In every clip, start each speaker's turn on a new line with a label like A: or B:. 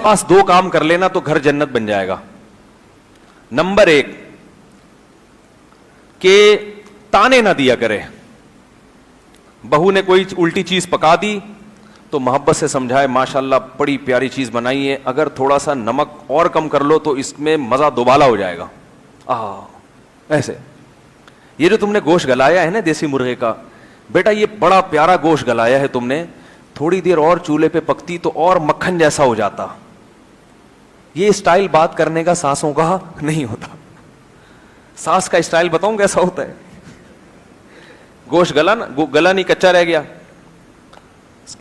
A: پاس 2 کام کر لینا تو گھر جنت بن جائے گا. نمبر 1 کہ تانے نہ دیا کرے. بہو نے کوئی الٹی چیز پکا دی تو محبت سے سمجھائے ماشاءاللہ بڑی پیاری چیز بنائی ہے, اگر تھوڑا سا نمک اور کم کر لو تو اس میں مزہ دوبالا ہو جائے گا. ایسے یہ جو تم نے گوشت گلایا ہے نا دیسی مرغے کا, بیٹا یہ بڑا پیارا گوشت گلایا ہے تم نے, تھوڑی دیر اور چولہے پہ پکتی تو اور مکھن جیسا ہو جاتا. یہ اسٹائل بات کرنے کا ساسوں کا نہیں ہوتا. ساس کا اسٹائل بتاؤں کیسا ہوتا ہے. گوشت گلا نا, گلا نہیں کچا رہ گیا,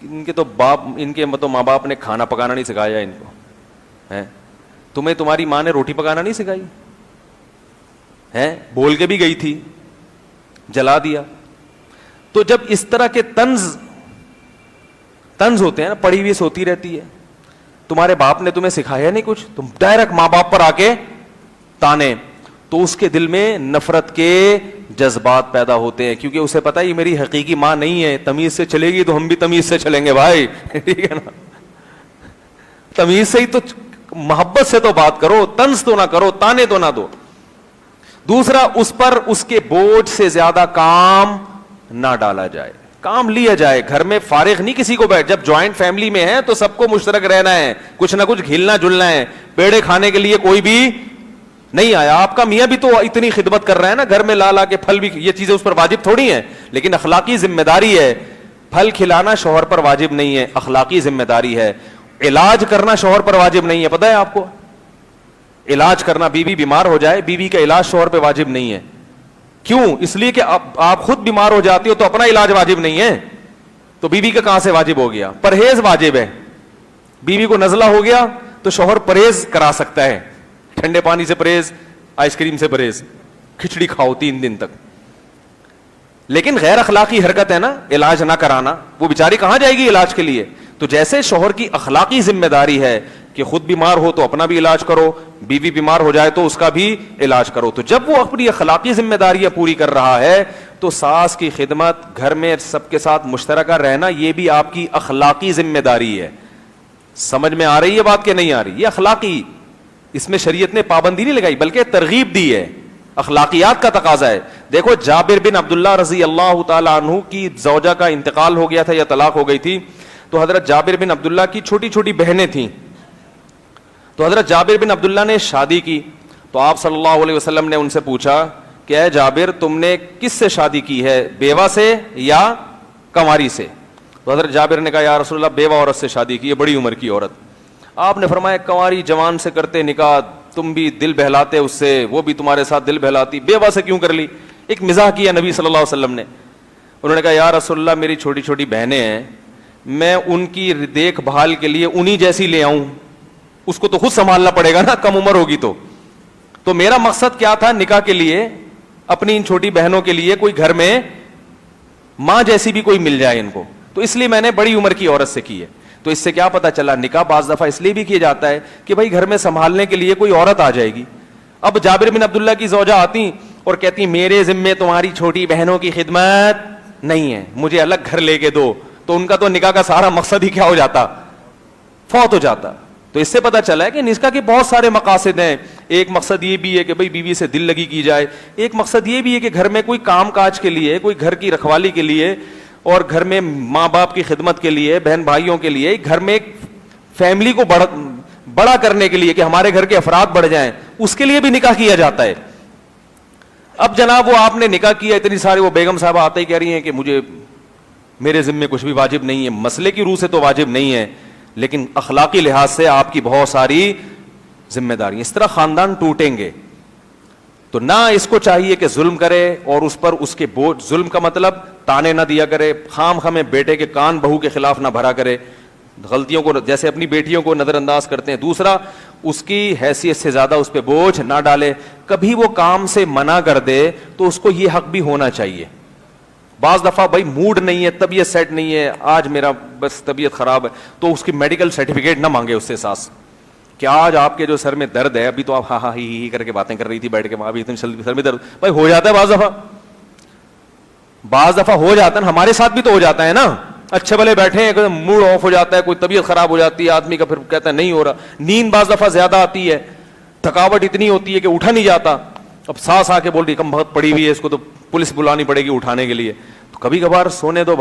A: ان کے تو ماں باپ نے کھانا پکانا نہیں سکھایا ان کو. تمہیں تمہاری ماں نے روٹی پکانا نہیں سکھائی ہے, بول کے بھی گئی تھی, جلا دیا. تو جب اس طرح کے طنز ہوتے ہیں نا, پڑھی ہوئی سوتی رہتی ہے, تمہارے باپ نے تمہیں سکھایا نہیں کچھ, تم ڈائریکٹ ماں باپ پر آ کے تانے, تو اس کے دل میں نفرت کے جذبات پیدا ہوتے ہیں, کیونکہ اسے پتا ہے یہ میری حقیقی ماں نہیں ہے, تمیز سے چلے گی تو ہم بھی تمیز سے چلیں گے بھائی. ٹھیک ہے نا, تمیز سے ہی تو, محبت سے تو بات کرو, طنز تو نہ کرو, تانے تو نہ دو. دوسرا, اس پر اس کے بوجھ سے زیادہ کام نہ ڈالا جائے, کام لیا جائے. گھر میں فارغ نہیں کسی کو بیٹھ, جب جوائنٹ فیملی میں ہے تو سب کو مشترک رہنا ہے, کچھ نہ کچھ گھلنا جلنا ہے. پیڑے کھانے کے لیے کوئی بھی نہیں آیا. آپ کا میاں بھی تو اتنی خدمت کر رہا ہے نا, گھر میں لا لا کے پھل بھی, یہ چیزیں اس پر واجب تھوڑی ہیں, لیکن اخلاقی ذمہ داری ہے. پھل کھلانا شوہر پر واجب نہیں ہے, اخلاقی ذمہ داری ہے. علاج کرنا شوہر پر واجب نہیں ہے, پتہ ہے آپ کو, علاج کرنا, بیوی بیمار ہو جائے, بیوی کا علاج شوہر پہ واجب نہیں ہے. کیوں؟ اس لیے کہ آپ خود بیمار ہو جاتی ہو تو اپنا علاج واجب نہیں ہے, تو بیوی کا کہاں سے واجب ہو گیا؟ پرہیز واجب ہے. بیوی کو نزلہ ہو گیا تو شوہر پرہیز کرا سکتا ہے, ٹھنڈے پانی سے پرہیز, آئس کریم سے پرہیز, کھچڑی کھاؤ 3 دن تک. لیکن غیر اخلاقی حرکت ہے نا علاج نہ کرانا, وہ بیچاری کہاں جائے گی علاج کے لیے؟ تو جیسے شوہر کی اخلاقی ذمہ داری ہے کہ خود بیمار ہو تو اپنا بھی علاج کرو, بیوی بیمار ہو جائے تو اس کا بھی علاج کرو. تو جب وہ اپنی اخلاقی ذمہ داریاں پوری کر رہا ہے تو ساس کی خدمت, گھر میں سب کے ساتھ مشترکہ رہنا, یہ بھی آپ کی اخلاقی ذمہ داری ہے. سمجھ میں آ رہی ہے بات کہ نہیں آ رہی؟ یہ اخلاقی, اس میں شریعت نے پابندی نہیں لگائی بلکہ ترغیب دی ہے, اخلاقیات کا تقاضا ہے. دیکھو جابر بن عبداللہ رضی اللہ تعالی عنہ کی زوجہ کا انتقال ہو گیا تھا یا طلاق ہو گئی تھی, تو حضرت جابر بن عبداللہ کی چھوٹی چھوٹی بہنیں تھیں. تو حضرت جابر بن عبداللہ نے شادی کی, تو آپ صلی اللہ علیہ وسلم نے ان سے پوچھا کہ اے جابر تم نے کس سے شادی کی ہے, بیوہ سے یا کنواری سے؟ تو حضرت جابر نے کہا یا رسول اللہ بیوہ عورت سے شادی کی ہے, بڑی عمر کی عورت. آپ نے فرمایا کنواری جوان سے کرتے نکاح, تم بھی دل بہلاتے اس سے, وہ بھی تمہارے ساتھ دل بہلاتی, بیوہ سے کیوں کر لی؟ ایک مزاح کیا نبی صلی اللہ علیہ وسلم نے. انہوں نے کہا یا رسول اللہ میری چھوٹی چھوٹی بہنیں ہیں, میں ان کی دیکھ بھال کے لیے انہی جیسی لے آؤں, اس کو تو خود سنبھالنا پڑے گا نا, کم عمر ہوگی تو میرا مقصد کیا تھا نکاح کے لیے, اپنی ان چھوٹی بہنوں کے لیے کوئی گھر میں ماں جیسی بھی کوئی مل جائے ان کو, تو اس لیے میں نے بڑی عمر کی عورت سے کی ہے. تو اس سے کیا پتا چلا, نکاح بعض دفعہ اس لیے بھی کیا جاتا ہے کہ بھائی گھر میں سنبھالنے کے لیے کوئی عورت آ جائے گی. اب جابر بن عبداللہ کی زوجہ آتی اور کہتی میرے ذمے تمہاری چھوٹی بہنوں کی خدمت نہیں ہے, مجھے الگ گھر لے کے دو, تو ان کا تو نکاح کا سارا مقصد ہی کیا ہو جاتا, فوت ہو جاتا. تو اس سے پتہ چلا ہے کہ نکاح کے بہت سارے مقاصد ہیں. ایک مقصد یہ بھی ہے کہ بھئی بیوی سے دل لگی کی جائے, ایک مقصد یہ بھی ہے کہ گھر میں کوئی کام کاج کے لیے, کوئی گھر کی رکھوالی کے لیے, اور گھر میں ماں باپ کی خدمت کے لیے, بہن بھائیوں کے لیے, گھر میں ایک فیملی کو بڑا کرنے کے لیے کہ ہمارے گھر کے افراد بڑھ جائیں, اس کے لیے بھی نکاح کیا جاتا ہے. اب جناب وہ آپ نے نکاح کیا, اتنی ساری وہ بیگم صاحبہ آتے ہی کہہ رہی ہیں کہ میرے ذمے کچھ بھی واجب نہیں ہے. مسئلے کی روح سے تو واجب نہیں ہے, لیکن اخلاقی لحاظ سے آپ کی بہت ساری ذمہ داری. اس طرح خاندان ٹوٹیں گے. تو نہ اس کو چاہیے کہ ظلم کرے اور اس پر اس کے بوجھ, ظلم کا مطلب تانے نہ دیا کرے, خام خامے بیٹے کے کان بہو کے خلاف نہ بھرا کرے, غلطیوں کو جیسے اپنی بیٹیوں کو نظر انداز کرتے ہیں. دوسرا, اس کی حیثیت سے زیادہ اس پہ بوجھ نہ ڈالے. کبھی وہ کام سے منع کر دے تو اس کو یہ حق بھی ہونا چاہیے. بعض دفعہ بھائی موڈ نہیں ہے, طبیعت سیٹ نہیں ہے, آج میرا بس طبیعت خراب ہے, تو اس کی میڈیکل سرٹیفکیٹ نہ مانگے اس سے ساس کہ آج آپ کے جو سر میں درد ہے, ابھی تو آپ ہاں ہاں ہی کر کے باتیں کر رہی تھی بیٹھ کے, وہاں بھی اتنی سر میں درد. بھائی ہو جاتا ہے بعض دفعہ ہو جاتا ہے, ہمارے ساتھ بھی تو ہو جاتا ہے نا. اچھے بھلے بیٹھے ہیں, موڈ آف ہو جاتا ہے, کوئی طبیعت خراب ہو جاتی ہے آدمی کا, پھر کہتا ہے نہیں ہو رہا, نیند بعض دفعہ زیادہ آتی ہے, تھکاوٹ اتنی ہوتی ہے کہ اٹھا نہیں جاتا, اب ساس آ کے بول رہی کم بہت پڑی ہوئی ہے, اس کو تو پولیس بلانی پڑے گی اٹھانے کے لیے, تو کبھی کبھار سونے دو.